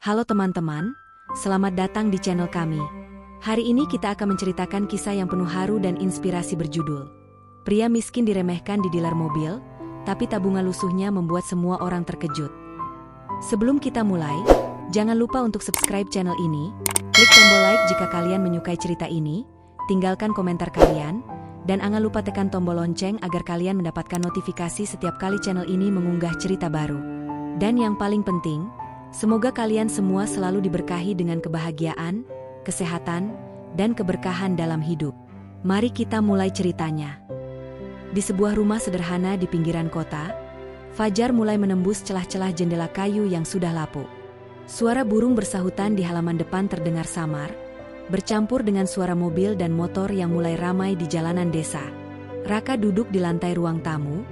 Halo teman-teman, selamat datang di channel kami. Hari ini kita akan menceritakan kisah yang penuh haru dan inspirasi berjudul Pria miskin diremehkan di dealer mobil, tapi tabungan lusuhnya membuat semua orang terkejut. Sebelum kita mulai, jangan lupa untuk subscribe channel ini, klik tombol like jika kalian menyukai cerita ini, tinggalkan komentar kalian, dan jangan lupa tekan tombol lonceng agar kalian mendapatkan notifikasi setiap kali channel ini mengunggah cerita baru. Dan yang paling penting, semoga kalian semua selalu diberkahi dengan kebahagiaan, kesehatan, dan keberkahan dalam hidup. Mari kita mulai ceritanya. Di sebuah rumah sederhana di pinggiran kota, fajar mulai menembus celah-celah jendela kayu yang sudah lapuk. Suara burung bersahutan di halaman depan terdengar samar, bercampur dengan suara mobil dan motor yang mulai ramai di jalanan desa. Raka duduk di lantai ruang tamu,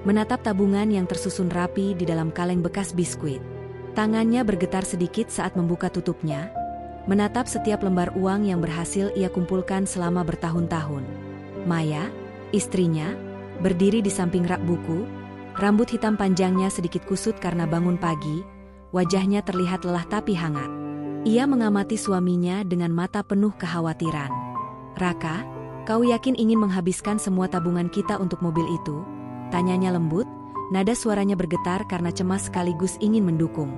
menatap tabungan yang tersusun rapi di dalam kaleng bekas biskuit. Tangannya bergetar sedikit saat membuka tutupnya, menatap setiap lembar uang yang berhasil ia kumpulkan selama bertahun-tahun. Maya, istrinya, berdiri di samping rak buku, rambut hitam panjangnya sedikit kusut karena bangun pagi, wajahnya terlihat lelah tapi hangat. Ia mengamati suaminya dengan mata penuh kekhawatiran. "Raka, kau yakin ingin menghabiskan semua tabungan kita untuk mobil itu?" tanyanya lembut, nada suaranya bergetar karena cemas sekaligus ingin mendukung.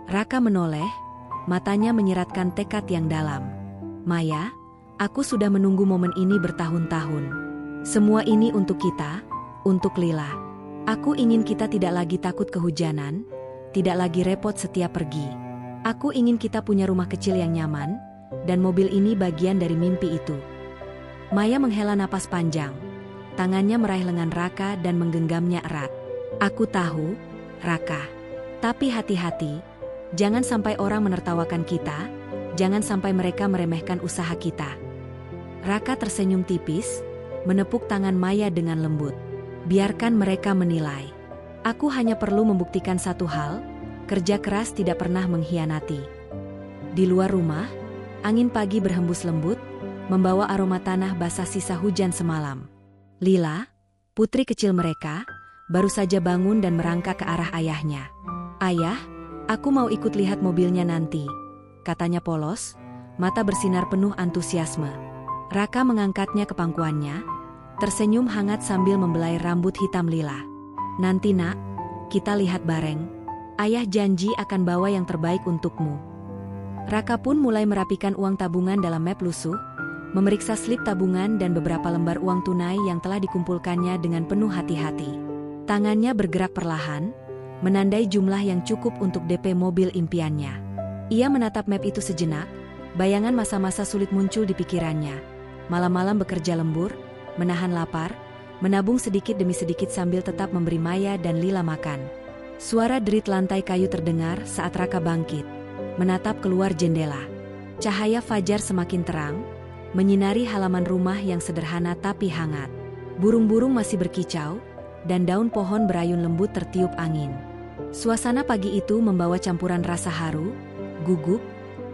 Raka menoleh, matanya menyiratkan tekad yang dalam. "Maya, aku sudah menunggu momen ini bertahun-tahun. Semua ini untuk kita, untuk Lila. Aku ingin kita tidak lagi takut kehujanan, tidak lagi repot setiap pergi. Aku ingin kita punya rumah kecil yang nyaman, dan mobil ini bagian dari mimpi itu." Maya menghela napas panjang. Tangannya meraih lengan Raka dan menggenggamnya erat. "Aku tahu, Raka. Tapi hati-hati, jangan sampai orang menertawakan kita, jangan sampai mereka meremehkan usaha kita." Raka tersenyum tipis, menepuk tangan Maya dengan lembut. "Biarkan mereka menilai. Aku hanya perlu membuktikan satu hal, kerja keras tidak pernah mengkhianati." Di luar rumah, angin pagi berhembus lembut, membawa aroma tanah basah sisa hujan semalam. Lila, putri kecil mereka, baru saja bangun dan merangkak ke arah ayahnya. "Ayah, aku mau ikut lihat mobilnya nanti," katanya polos, mata bersinar penuh antusiasme. Raka mengangkatnya ke pangkuannya, tersenyum hangat sambil membelai rambut hitam Lila. "Nanti nak, kita lihat bareng. Ayah janji akan bawa yang terbaik untukmu." Raka pun mulai merapikan uang tabungan dalam map lusuh, memeriksa slip tabungan dan beberapa lembar uang tunai yang telah dikumpulkannya dengan penuh hati-hati. Tangannya bergerak perlahan, menandai jumlah yang cukup untuk DP mobil impiannya. Ia menatap map itu sejenak, bayangan masa-masa sulit muncul di pikirannya. Malam-malam bekerja lembur, menahan lapar, menabung sedikit demi sedikit sambil tetap memberi Maya dan Lila makan. Suara derit lantai kayu terdengar saat Raka bangkit, menatap keluar jendela. Cahaya fajar semakin terang, menyinari halaman rumah yang sederhana tapi hangat. Burung-burung masih berkicau, dan daun pohon berayun lembut tertiup angin. Suasana pagi itu membawa campuran rasa haru, gugup,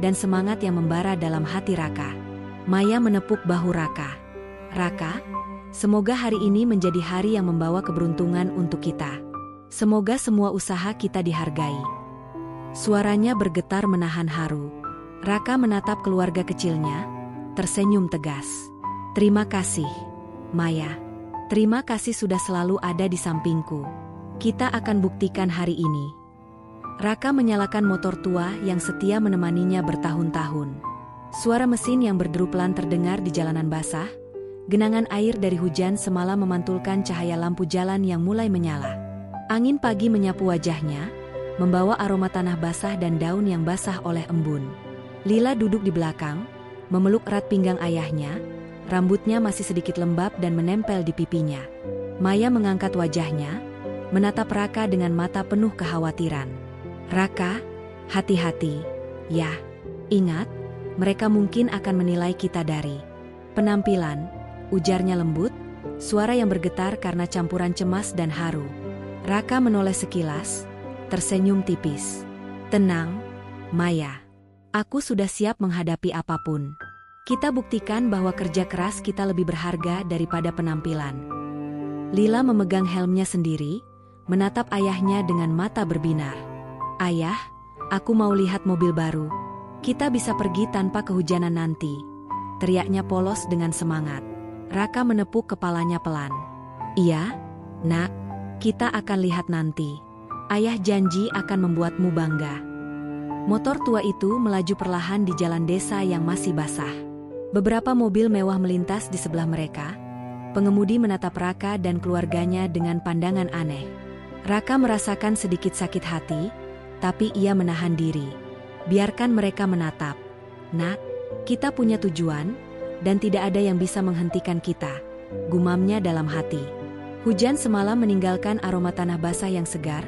dan semangat yang membara dalam hati Raka. Maya menepuk bahu Raka. "Raka, semoga hari ini menjadi hari yang membawa keberuntungan untuk kita. Semoga semua usaha kita dihargai." Suaranya bergetar menahan haru. Raka menatap keluarga kecilnya, tersenyum tegas. "Terima kasih, Maya. Terima kasih sudah selalu ada di sampingku. Kita akan buktikan hari ini." Raka menyalakan motor tua yang setia menemaninya bertahun-tahun. Suara mesin yang berderu pelan terdengar di jalanan basah. Genangan air dari hujan semalam memantulkan cahaya lampu jalan yang mulai menyala. Angin pagi menyapu wajahnya, membawa aroma tanah basah dan daun yang basah oleh embun. Lila duduk di belakang, memeluk erat pinggang ayahnya, rambutnya masih sedikit lembab dan menempel di pipinya. Maya mengangkat wajahnya, menatap Raka dengan mata penuh kekhawatiran. "Raka, hati-hati, ya. Ingat, mereka mungkin akan menilai kita dari penampilan," ujarnya lembut, suara yang bergetar karena campuran cemas dan haru. Raka menoleh sekilas, tersenyum tipis. "Tenang, Maya. Aku sudah siap menghadapi apapun. Kita buktikan bahwa kerja keras kita lebih berharga daripada penampilan." Lila memegang helmnya sendiri, menatap ayahnya dengan mata berbinar. "Ayah, Aku mau lihat mobil baru. Kita bisa pergi tanpa kehujanan nanti. Teriaknya polos dengan semangat. Raka menepuk kepalanya pelan. Iya, nak, kita akan lihat nanti. Ayah janji akan membuatmu bangga. Motor tua itu melaju perlahan di jalan desa yang masih basah. Beberapa mobil mewah melintas di sebelah mereka. Pengemudi menatap Raka dan keluarganya dengan pandangan aneh. Raka merasakan sedikit sakit hati, tapi ia menahan diri. Biarkan mereka menatap. Nak, kita punya tujuan, dan tidak ada yang bisa menghentikan kita, gumamnya dalam hati. Hujan semalam meninggalkan aroma tanah basah yang segar,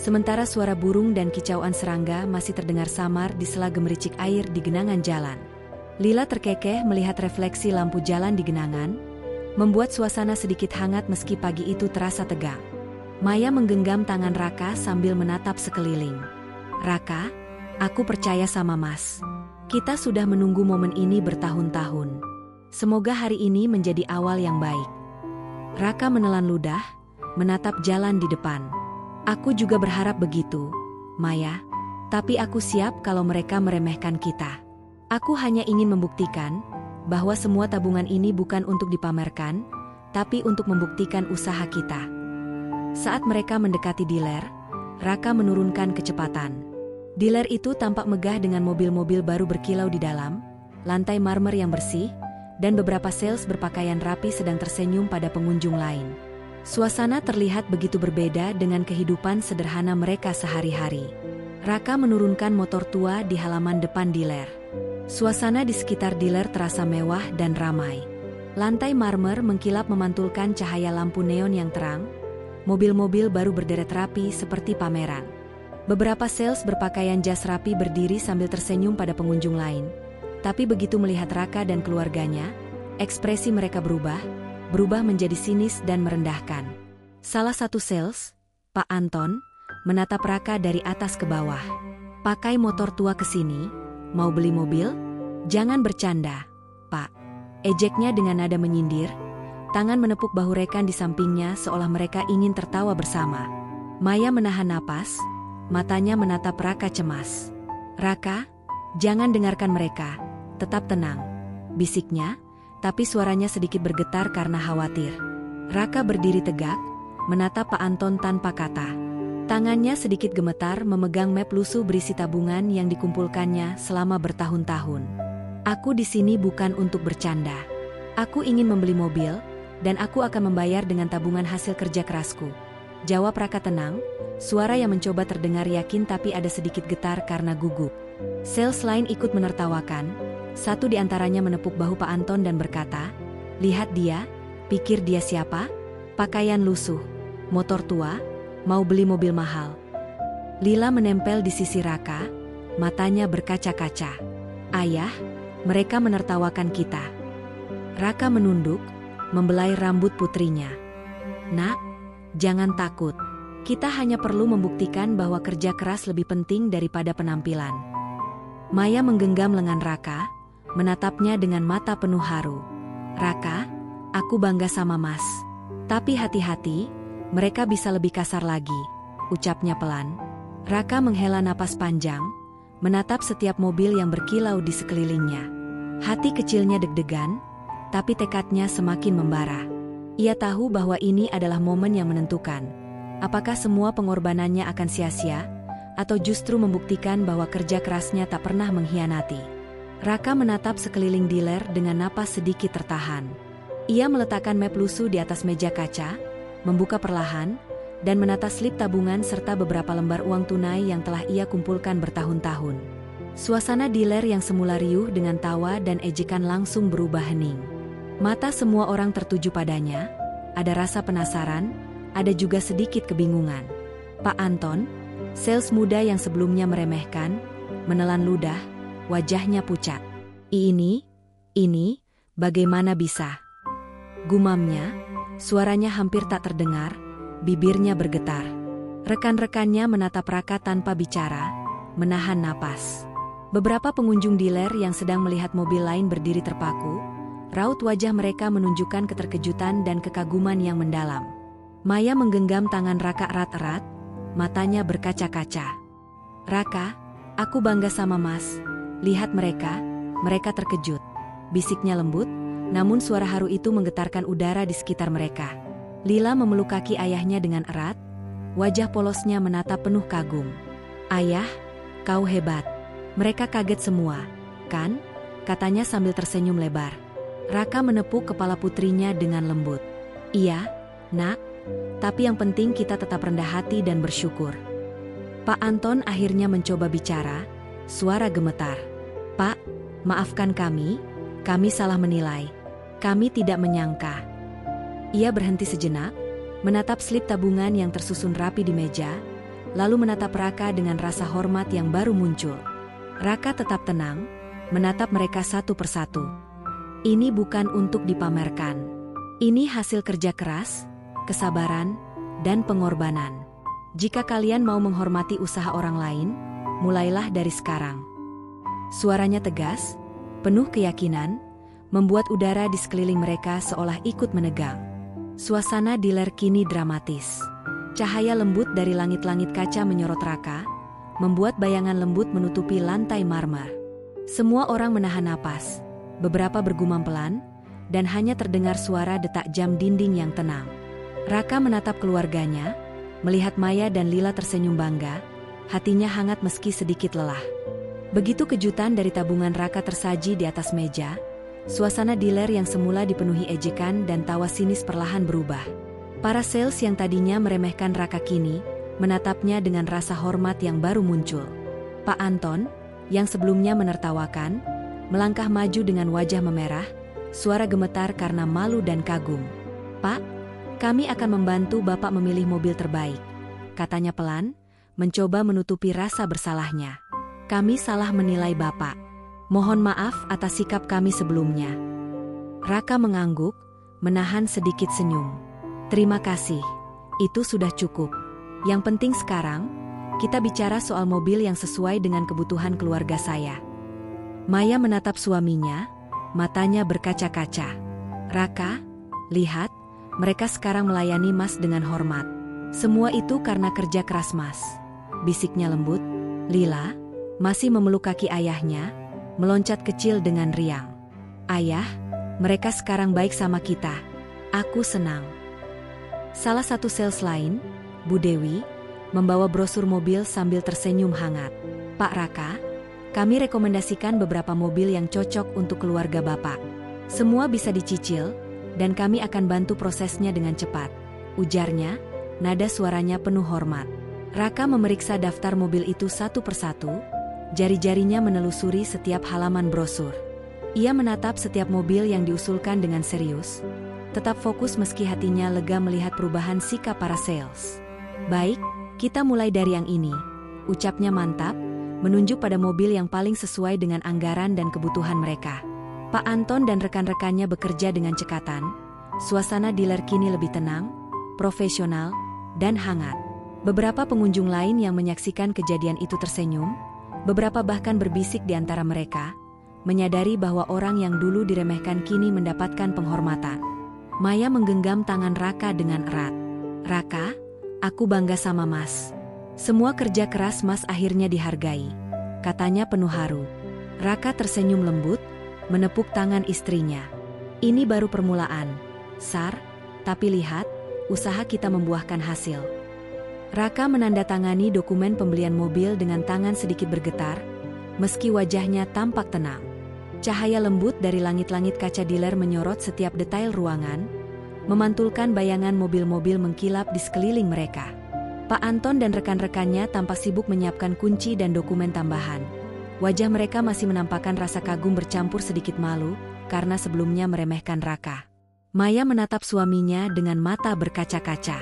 sementara suara burung dan kicauan serangga masih terdengar samar di sela gemericik air di genangan jalan. Lila terkekeh melihat refleksi lampu jalan di genangan, membuat suasana sedikit hangat meski pagi itu terasa tegang. Maya menggenggam tangan Raka sambil menatap sekeliling. Raka, aku percaya sama Mas. Kita sudah menunggu momen ini bertahun-tahun. Semoga hari ini menjadi awal yang baik. Raka menelan ludah, menatap jalan di depan. Aku juga berharap begitu, Maya. Tapi aku siap kalau mereka meremehkan kita. Aku hanya ingin membuktikan bahwa semua tabungan ini bukan untuk dipamerkan, tapi untuk membuktikan usaha kita. Saat mereka mendekati dealer, Raka menurunkan kecepatan. Dealer itu tampak megah dengan mobil-mobil baru berkilau di dalam, lantai marmer yang bersih, dan beberapa sales berpakaian rapi sedang tersenyum pada pengunjung lain. Suasana terlihat begitu berbeda dengan kehidupan sederhana mereka sehari-hari. Raka menurunkan motor tua di halaman depan dealer. Suasana di sekitar dealer terasa mewah dan ramai. Lantai marmer mengkilap memantulkan cahaya lampu neon yang terang. Mobil-mobil baru berderet rapi seperti pameran. Beberapa sales berpakaian jas rapi berdiri sambil tersenyum pada pengunjung lain. Tapi begitu melihat Raka dan keluarganya, ekspresi mereka berubah menjadi sinis dan merendahkan. Salah satu sales, Pak Anton, menatap Raka dari atas ke bawah. Pakai motor tua ke sini? Mau beli mobil? Jangan bercanda, Pak. Ejeknya dengan nada menyindir, tangan menepuk bahu rekan di sampingnya seolah mereka ingin tertawa bersama. Maya menahan napas, matanya menatap Raka cemas. Raka, jangan dengarkan mereka, tetap tenang, bisiknya, tapi suaranya sedikit bergetar karena khawatir. Raka berdiri tegak, menatap Pak Anton tanpa kata. Tangannya sedikit gemetar memegang map lusuh berisi tabungan yang dikumpulkannya selama bertahun-tahun. Aku di sini bukan untuk bercanda. Aku ingin membeli mobil, dan aku akan membayar dengan tabungan hasil kerja kerasku. Jawab Raka tenang, suara yang mencoba terdengar yakin tapi ada sedikit getar karena gugup. Sales lain ikut menertawakan, satu di antaranya menepuk bahu Pak Anton dan berkata, "Lihat dia, pikir dia siapa? Pakaian lusuh, motor tua, mau beli mobil mahal." Lila menempel di sisi Raka, matanya berkaca-kaca. "Ayah, mereka menertawakan kita." Raka menunduk, membelai rambut putrinya. "Nak, jangan takut. Kita hanya perlu membuktikan bahwa kerja keras lebih penting daripada penampilan." Maya menggenggam lengan Raka, menatapnya dengan mata penuh haru. "Raka, aku bangga sama Mas. Tapi hati-hati, mereka bisa lebih kasar lagi," ucapnya pelan. Raka menghela napas panjang, menatap setiap mobil yang berkilau di sekelilingnya. Hati kecilnya deg-degan, tapi tekadnya semakin membara. Ia tahu bahwa ini adalah momen yang menentukan. Apakah semua pengorbanannya akan sia-sia, atau justru membuktikan bahwa kerja kerasnya tak pernah mengkhianati. Raka menatap sekeliling dealer dengan napas sedikit tertahan. Ia meletakkan map lusuh di atas meja kaca, membuka perlahan, dan menata slip tabungan serta beberapa lembar uang tunai yang telah ia kumpulkan bertahun-tahun. Suasana dealer yang semula riuh dengan tawa dan ejekan langsung berubah hening. Mata semua orang tertuju padanya, ada rasa penasaran, ada juga sedikit kebingungan. Pak Anton, sales muda yang sebelumnya meremehkan, menelan ludah, wajahnya pucat. Ini, bagaimana bisa?" Gumamnya, suaranya hampir tak terdengar, bibirnya bergetar. Rekan-rekannya menatap Raka tanpa bicara, menahan napas. Beberapa pengunjung dealer yang sedang melihat mobil lain berdiri terpaku, raut wajah mereka menunjukkan keterkejutan dan kekaguman yang mendalam. Maya menggenggam tangan Raka erat-erat, matanya berkaca-kaca. "Raka, Aku bangga sama Mas. Lihat mereka terkejut. Bisiknya lembut, namun suara haru itu menggetarkan udara di sekitar mereka. Lila memeluk kaki ayahnya dengan erat, wajah polosnya menatap penuh kagum. Ayah, kau hebat. Mereka kaget semua, kan? Katanya sambil tersenyum lebar. Raka menepuk kepala putrinya dengan lembut. Iya, nak, tapi yang penting kita tetap rendah hati dan bersyukur. Pak Anton akhirnya mencoba bicara, suara gemetar. Pak, maafkan kami salah menilai. Kami tidak menyangka. Ia berhenti sejenak, menatap slip tabungan yang tersusun rapi di meja, lalu menatap Raka dengan rasa hormat yang baru muncul. Raka tetap tenang, menatap mereka satu persatu. Ini bukan untuk dipamerkan. Ini hasil kerja keras, kesabaran, dan pengorbanan. Jika kalian mau menghormati usaha orang lain, mulailah dari sekarang. Suaranya tegas, penuh keyakinan, membuat udara di sekeliling mereka seolah ikut menegang. Suasana dealer kini dramatis. Cahaya lembut dari langit-langit kaca menyorot Raka, membuat bayangan lembut menutupi lantai marmer. Semua orang menahan napas, beberapa bergumam pelan, dan hanya terdengar suara detak jam dinding yang tenang. Raka menatap keluarganya, melihat Maya dan Lila tersenyum bangga, hatinya hangat meski sedikit lelah. Begitu kejutan dari tabungan Raka tersaji di atas meja, suasana dealer yang semula dipenuhi ejekan dan tawa sinis perlahan berubah. Para sales yang tadinya meremehkan Raka kini, menatapnya dengan rasa hormat yang baru muncul. Pak Anton, yang sebelumnya menertawakan, melangkah maju dengan wajah memerah, suara gemetar karena malu dan kagum. Pak, kami akan membantu Bapak memilih mobil terbaik, katanya pelan, mencoba menutupi rasa bersalahnya. Kami salah menilai Bapak. Mohon maaf atas sikap kami sebelumnya. Raka mengangguk, menahan sedikit senyum. Terima kasih, itu sudah cukup. Yang penting sekarang, kita bicara soal mobil yang sesuai dengan kebutuhan keluarga saya. Maya menatap suaminya, matanya berkaca-kaca. Raka, lihat, mereka sekarang melayani Mas dengan hormat. Semua itu karena kerja keras Mas. Bisiknya lembut. Lila, masih memeluk kaki ayahnya, meloncat kecil dengan riang. Ayah, mereka sekarang baik sama kita. Aku senang. Salah satu sales lain, Bu Dewi, membawa brosur mobil sambil tersenyum hangat. Pak Raka, kami rekomendasikan beberapa mobil yang cocok untuk keluarga Bapak. Semua bisa dicicil, dan kami akan bantu prosesnya dengan cepat, ujarnya, nada suaranya penuh hormat. Raka memeriksa daftar mobil itu satu persatu, jari-jarinya menelusuri setiap halaman brosur. Ia menatap setiap mobil yang diusulkan dengan serius, tetap fokus meski hatinya lega melihat perubahan sikap para sales. Baik, kita mulai dari yang ini, ucapnya mantap, menunjuk pada mobil yang paling sesuai dengan anggaran dan kebutuhan mereka. Pak Anton dan rekan-rekannya bekerja dengan cekatan, suasana dealer kini lebih tenang, profesional, dan hangat. Beberapa pengunjung lain yang menyaksikan kejadian itu tersenyum, beberapa bahkan berbisik di antara mereka, menyadari bahwa orang yang dulu diremehkan kini mendapatkan penghormatan. Maya menggenggam tangan Raka dengan erat. Raka, aku bangga sama Mas. Semua kerja keras Mas akhirnya dihargai, katanya penuh haru. Raka tersenyum lembut, menepuk tangan istrinya. Ini baru permulaan, Sar, tapi lihat, usaha kita membuahkan hasil. Raka menandatangani dokumen pembelian mobil dengan tangan sedikit bergetar, meski wajahnya tampak tenang. Cahaya lembut dari langit-langit kaca dealer menyorot setiap detail ruangan, memantulkan bayangan mobil-mobil mengkilap di sekeliling mereka. Pak Anton dan rekan-rekannya tampak sibuk menyiapkan kunci dan dokumen tambahan. Wajah mereka masih menampakkan rasa kagum bercampur sedikit malu, karena sebelumnya meremehkan Raka. Maya menatap suaminya dengan mata berkaca-kaca.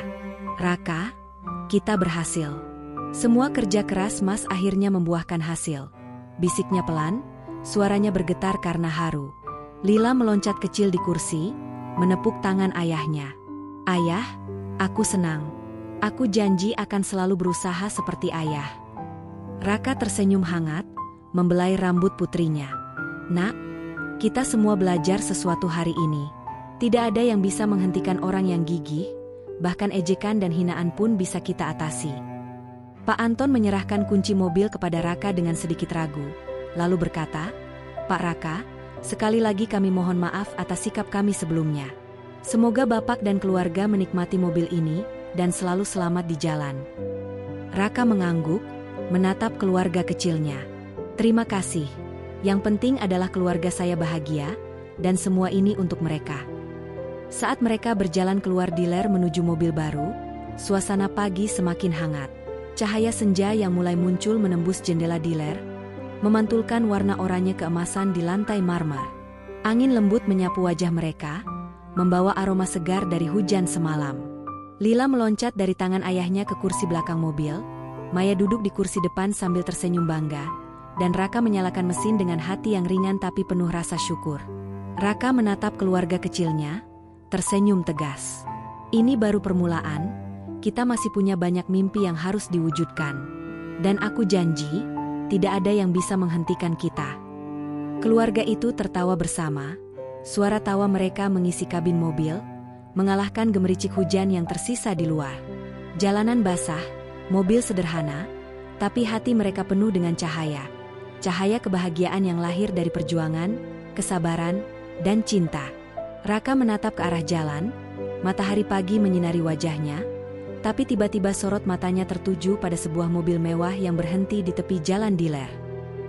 Raka, kita berhasil. Semua kerja keras Mas akhirnya membuahkan hasil. Bisiknya pelan, suaranya bergetar karena haru. Lila meloncat kecil di kursi, menepuk tangan ayahnya. Ayah, aku senang. Aku janji akan selalu berusaha seperti ayah. Raka tersenyum hangat, membelai rambut putrinya. Nak, kita semua belajar sesuatu hari ini. Tidak ada yang bisa menghentikan orang yang gigih, bahkan ejekan dan hinaan pun bisa kita atasi. Pak Anton menyerahkan kunci mobil kepada Raka dengan sedikit ragu, lalu berkata, "Pak Raka, sekali lagi kami mohon maaf atas sikap kami sebelumnya. Semoga Bapak dan keluarga menikmati mobil ini dan selalu selamat di jalan." Raka mengangguk, menatap keluarga kecilnya. "Terima kasih. Yang penting adalah keluarga saya bahagia, dan semua ini untuk mereka." Saat mereka berjalan keluar dealer menuju mobil baru, suasana pagi semakin hangat. Cahaya senja yang mulai muncul menembus jendela dealer, memantulkan warna oranye keemasan di lantai marmer. Angin lembut menyapu wajah mereka, membawa aroma segar dari hujan semalam. Lila meloncat dari tangan ayahnya ke kursi belakang mobil, Maya duduk di kursi depan sambil tersenyum bangga, dan Raka menyalakan mesin dengan hati yang ringan tapi penuh rasa syukur. Raka menatap keluarga kecilnya, tersenyum tegas. "Ini baru permulaan, kita masih punya banyak mimpi yang harus diwujudkan. Dan aku janji, tidak ada yang bisa menghentikan kita." Keluarga itu tertawa bersama, suara tawa mereka mengisi kabin mobil, mengalahkan gemericik hujan yang tersisa di luar. Jalanan basah, mobil sederhana, tapi hati mereka penuh dengan cahaya. Cahaya kebahagiaan yang lahir dari perjuangan, kesabaran, dan cinta. Raka menatap ke arah jalan, matahari pagi menyinari wajahnya, tapi tiba-tiba sorot matanya tertuju pada sebuah mobil mewah yang berhenti di tepi jalan dealer.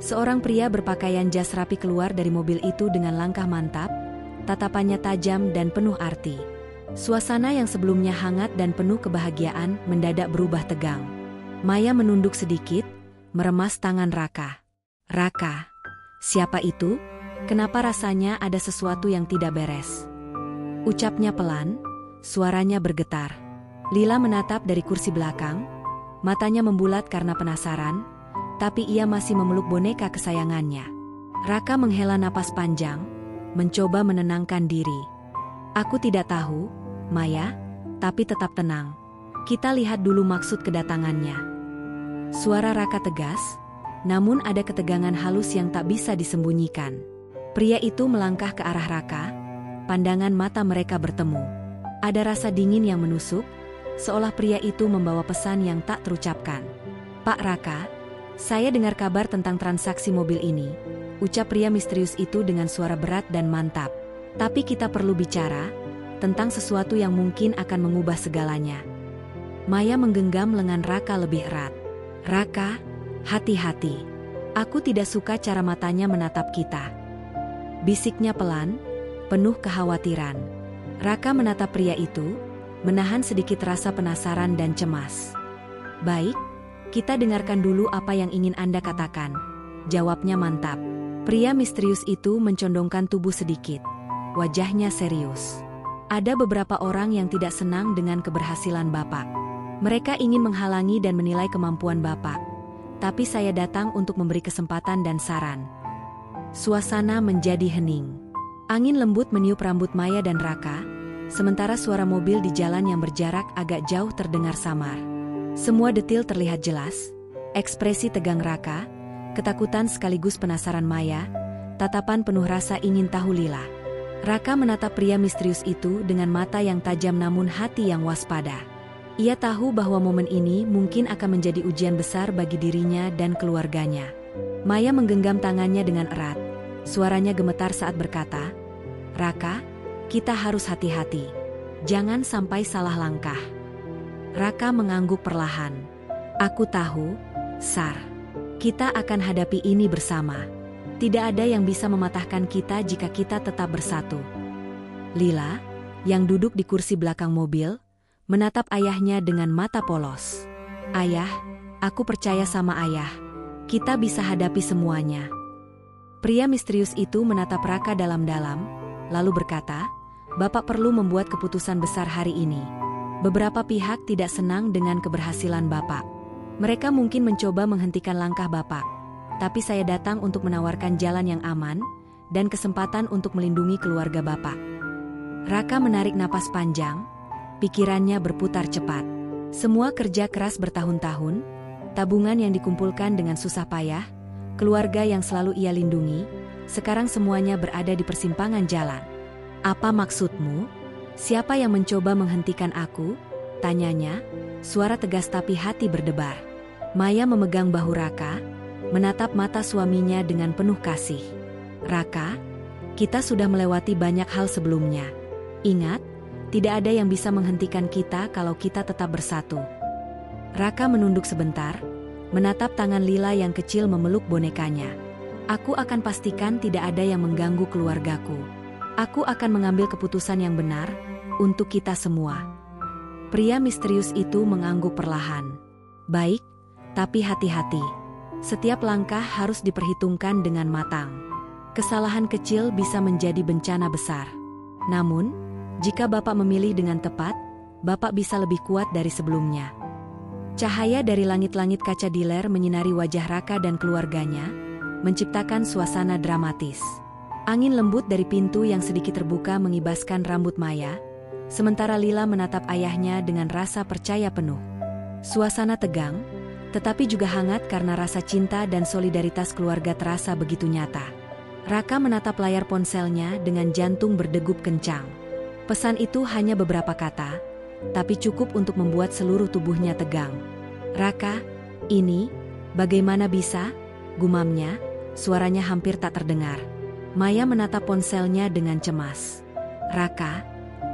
Seorang pria berpakaian jas rapi keluar dari mobil itu dengan langkah mantap, tatapannya tajam dan penuh arti. Suasana yang sebelumnya hangat dan penuh kebahagiaan mendadak berubah tegang. Maya menunduk sedikit, meremas tangan Raka. "Raka, siapa itu? Kenapa rasanya ada sesuatu yang tidak beres?" Ucapnya pelan, suaranya bergetar. Lila menatap dari kursi belakang, matanya membulat karena penasaran, tapi ia masih memeluk boneka kesayangannya. Raka menghela napas panjang, mencoba menenangkan diri. "Aku tidak tahu, Maya, tapi tetap tenang. Kita lihat dulu maksud kedatangannya." Suara Raka tegas, namun ada ketegangan halus yang tak bisa disembunyikan. Pria itu melangkah ke arah Raka, pandangan mata mereka bertemu. Ada rasa dingin yang menusuk, seolah pria itu membawa pesan yang tak terucapkan. "Pak Raka, saya dengar kabar tentang transaksi mobil ini," ucap pria misterius itu dengan suara berat dan mantap. "Tapi kita perlu bicara tentang sesuatu yang mungkin akan mengubah segalanya." Maya menggenggam lengan Raka lebih erat. "Raka, hati-hati. Aku tidak suka cara matanya menatap kita," bisiknya pelan, penuh kekhawatiran. Raka menatap pria itu, menahan sedikit rasa penasaran dan cemas. "Baik, kita dengarkan dulu apa yang ingin Anda katakan," jawabnya mantap. Pria misterius itu mencondongkan tubuh sedikit, wajahnya serius. "Ada beberapa orang yang tidak senang dengan keberhasilan Bapak. Mereka ingin menghalangi dan menilai kemampuan Bapak. Tapi saya datang untuk memberi kesempatan dan saran." Suasana menjadi hening. Angin lembut meniup rambut Maya dan Raka, sementara suara mobil di jalan yang berjarak agak jauh terdengar samar. Semua detil terlihat jelas, ekspresi tegang Raka, ketakutan sekaligus penasaran Maya, tatapan penuh rasa ingin tahu Lila. Raka menatap pria misterius itu dengan mata yang tajam namun hati yang waspada. Ia tahu bahwa momen ini mungkin akan menjadi ujian besar bagi dirinya dan keluarganya. Maya menggenggam tangannya dengan erat. Suaranya gemetar saat berkata, "Raka, kita harus hati-hati. Jangan sampai salah langkah." Raka mengangguk perlahan. "Aku tahu, Sar. Kita akan hadapi ini bersama. Tidak ada yang bisa mematahkan kita jika kita tetap bersatu." Lila, yang duduk di kursi belakang mobil, menatap ayahnya dengan mata polos. "Ayah, aku percaya sama ayah. Kita bisa hadapi semuanya." Pria misterius itu menatap Raka dalam-dalam, lalu berkata, "Bapak perlu membuat keputusan besar hari ini. Beberapa pihak tidak senang dengan keberhasilan Bapak. Mereka mungkin mencoba menghentikan langkah Bapak. Tapi saya datang untuk menawarkan jalan yang aman dan kesempatan untuk melindungi keluarga Bapak." Raka menarik napas panjang, pikirannya berputar cepat. Semua kerja keras bertahun-tahun, tabungan yang dikumpulkan dengan susah payah, keluarga yang selalu ia lindungi, sekarang semuanya berada di persimpangan jalan. "Apa maksudmu? Siapa yang mencoba menghentikan aku?" tanyanya, suara tegas tapi hati berdebar. Maya memegang bahu Raka, menatap mata suaminya dengan penuh kasih. Raka, kita sudah melewati banyak hal sebelumnya. Ingat, tidak ada yang bisa menghentikan kita kalau kita tetap bersatu. Raka menunduk sebentar, menatap tangan Lila yang kecil memeluk bonekanya. Aku akan pastikan tidak ada yang mengganggu keluargaku. Aku akan mengambil keputusan yang benar untuk kita semua. Pria misterius itu mengangguk perlahan. Baik, tapi hati-hati. Setiap langkah harus diperhitungkan dengan matang. Kesalahan kecil bisa menjadi bencana besar. Namun, jika Bapak memilih dengan tepat, Bapak bisa lebih kuat dari sebelumnya. Cahaya dari langit-langit kaca diler menyinari wajah Raka dan keluarganya, menciptakan suasana dramatis. Angin lembut dari pintu yang sedikit terbuka mengibaskan rambut Maya, sementara Lila menatap ayahnya dengan rasa percaya penuh. Suasana tegang, tetapi juga hangat karena rasa cinta dan solidaritas keluarga terasa begitu nyata. Raka menatap layar ponselnya dengan jantung berdegup kencang. Pesan itu hanya beberapa kata, tapi cukup untuk membuat seluruh tubuhnya tegang. Raka, ini, bagaimana bisa? Gumamnya, suaranya hampir tak terdengar. Maya menatap ponselnya dengan cemas. Raka,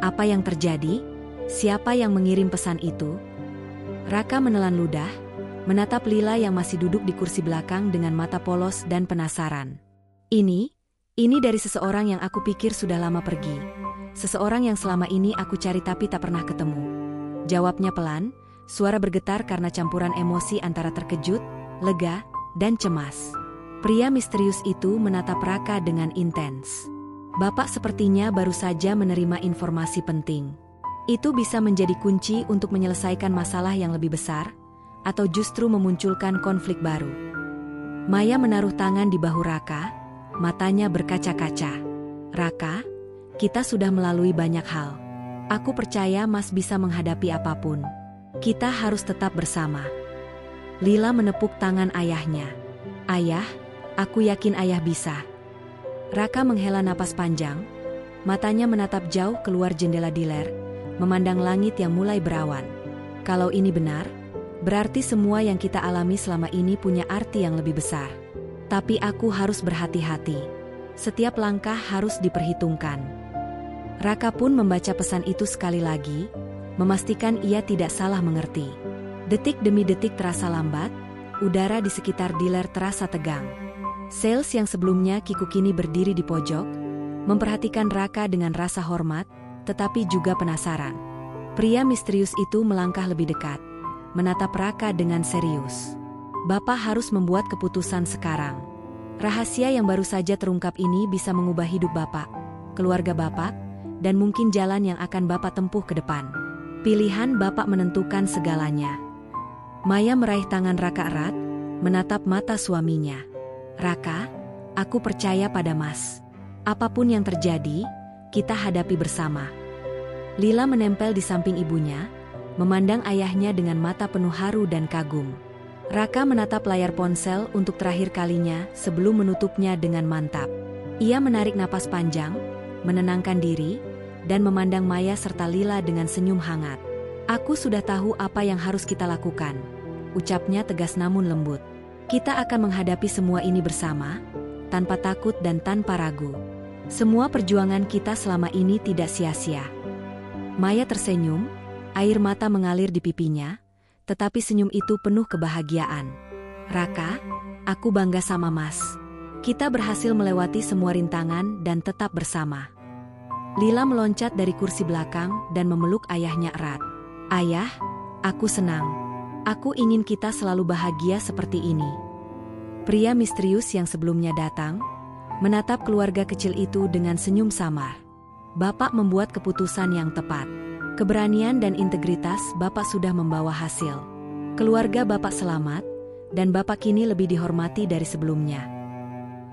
apa yang terjadi? Siapa yang mengirim pesan itu? Raka menelan ludah, menatap Lila yang masih duduk di kursi belakang dengan mata polos dan penasaran. Ini dari seseorang yang aku pikir sudah lama pergi. Seseorang yang selama ini aku cari tapi tak pernah ketemu. Jawabnya pelan, suara bergetar karena campuran emosi antara terkejut, lega, dan cemas. Pria misterius itu menatap Raka dengan intens. Bapak sepertinya baru saja menerima informasi penting. Itu bisa menjadi kunci untuk menyelesaikan masalah yang lebih besar, atau justru memunculkan konflik baru. Maya menaruh tangan di bahu Raka, matanya berkaca-kaca. Raka, kita sudah melalui banyak hal. Aku percaya Mas bisa menghadapi apapun. Kita harus tetap bersama. Lila menepuk tangan ayahnya. Ayah, aku yakin ayah bisa. Raka menghela napas panjang, matanya menatap jauh keluar jendela diler, memandang langit yang mulai berawan. Kalau ini benar, berarti semua yang kita alami selama ini punya arti yang lebih besar. Tapi aku harus berhati-hati. Setiap langkah harus diperhitungkan. Raka pun membaca pesan itu sekali lagi, memastikan ia tidak salah mengerti. Detik demi detik terasa lambat, udara di sekitar diler terasa tegang. Sales yang sebelumnya kiku kini berdiri di pojok, memperhatikan Raka dengan rasa hormat, tetapi juga penasaran. Pria misterius itu melangkah lebih dekat, menatap Raka dengan serius. Bapak harus membuat keputusan sekarang. Rahasia yang baru saja terungkap ini bisa mengubah hidup Bapak, keluarga Bapak, dan mungkin jalan yang akan Bapak tempuh ke depan. Pilihan Bapak menentukan segalanya. Maya meraih tangan Raka erat, menatap mata suaminya. Raka, aku percaya pada Mas. Apapun yang terjadi, kita hadapi bersama. Lila menempel di samping ibunya, memandang ayahnya dengan mata penuh haru dan kagum. Raka menatap layar ponsel untuk terakhir kalinya sebelum menutupnya dengan mantap. Ia menarik napas panjang, menenangkan diri, dan memandang Maya serta Lila dengan senyum hangat. Aku sudah tahu apa yang harus kita lakukan, ucapnya tegas namun lembut. Kita akan menghadapi semua ini bersama, tanpa takut dan tanpa ragu. Semua perjuangan kita selama ini tidak sia-sia. Maya tersenyum, air mata mengalir di pipinya, tetapi senyum itu penuh kebahagiaan. Raka, aku bangga sama Mas. Kita berhasil melewati semua rintangan dan tetap bersama. Lila meloncat dari kursi belakang dan memeluk ayahnya erat. Ayah, aku senang. Aku ingin kita selalu bahagia seperti ini. Pria misterius yang sebelumnya datang, menatap keluarga kecil itu dengan senyum samar. Bapak membuat keputusan yang tepat. Keberanian dan integritas Bapak sudah membawa hasil. Keluarga Bapak selamat, dan Bapak kini lebih dihormati dari sebelumnya.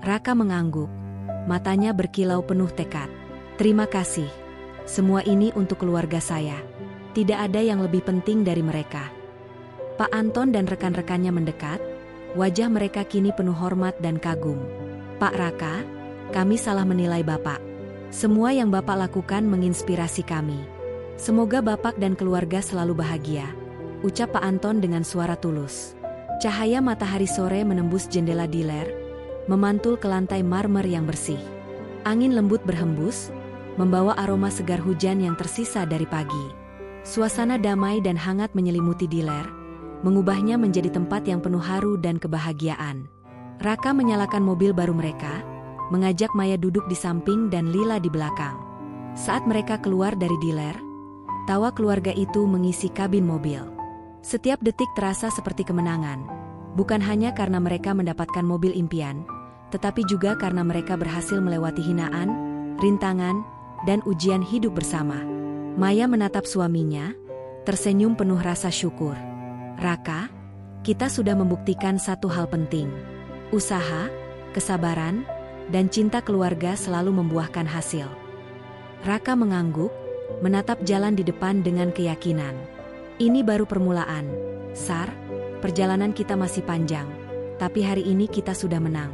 Raka mengangguk, matanya berkilau penuh tekad. Terima kasih. Semua ini untuk keluarga saya. Tidak ada yang lebih penting dari mereka. Pak Anton dan rekan-rekannya mendekat, wajah mereka kini penuh hormat dan kagum. Pak Raka, kami salah menilai Bapak. Semua yang Bapak lakukan menginspirasi kami. Semoga Bapak dan keluarga selalu bahagia, ucap Pak Anton dengan suara tulus. Cahaya matahari sore menembus jendela Diler, memantul ke lantai marmer yang bersih. Angin lembut berhembus, membawa aroma segar hujan yang tersisa dari pagi. Suasana damai dan hangat menyelimuti Diler, mengubahnya menjadi tempat yang penuh haru dan kebahagiaan. Raka menyalakan mobil baru mereka, mengajak Maya duduk di samping dan Lila di belakang. Saat mereka keluar dari Diler, tawa keluarga itu mengisi kabin mobil. Setiap detik terasa seperti kemenangan, bukan hanya karena mereka mendapatkan mobil impian, tetapi juga karena mereka berhasil melewati hinaan, rintangan, dan ujian hidup bersama. Maya menatap suaminya, tersenyum penuh rasa syukur. Raka, kita sudah membuktikan satu hal penting. Usaha, kesabaran, dan cinta keluarga selalu membuahkan hasil. Raka mengangguk, menatap jalan di depan dengan keyakinan. Ini baru permulaan, Sar, perjalanan kita masih panjang, tapi hari ini kita sudah menang.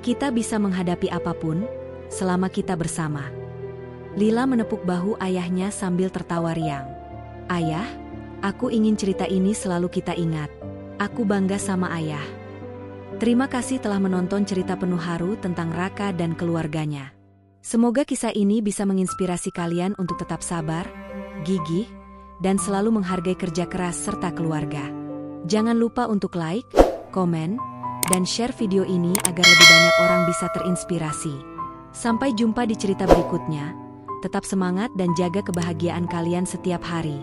Kita bisa menghadapi apapun, selama kita bersama. Lila menepuk bahu ayahnya sambil tertawa riang. Ayah, aku ingin cerita ini selalu kita ingat. Aku bangga sama ayah. Terima kasih telah menonton cerita penuh haru tentang Raka dan keluarganya. Semoga kisah ini bisa menginspirasi kalian untuk tetap sabar, gigih, dan selalu menghargai kerja keras serta keluarga. Jangan lupa untuk like, komen, dan share video ini agar lebih banyak orang bisa terinspirasi. Sampai jumpa di cerita berikutnya. Tetap semangat dan jaga kebahagiaan kalian setiap hari.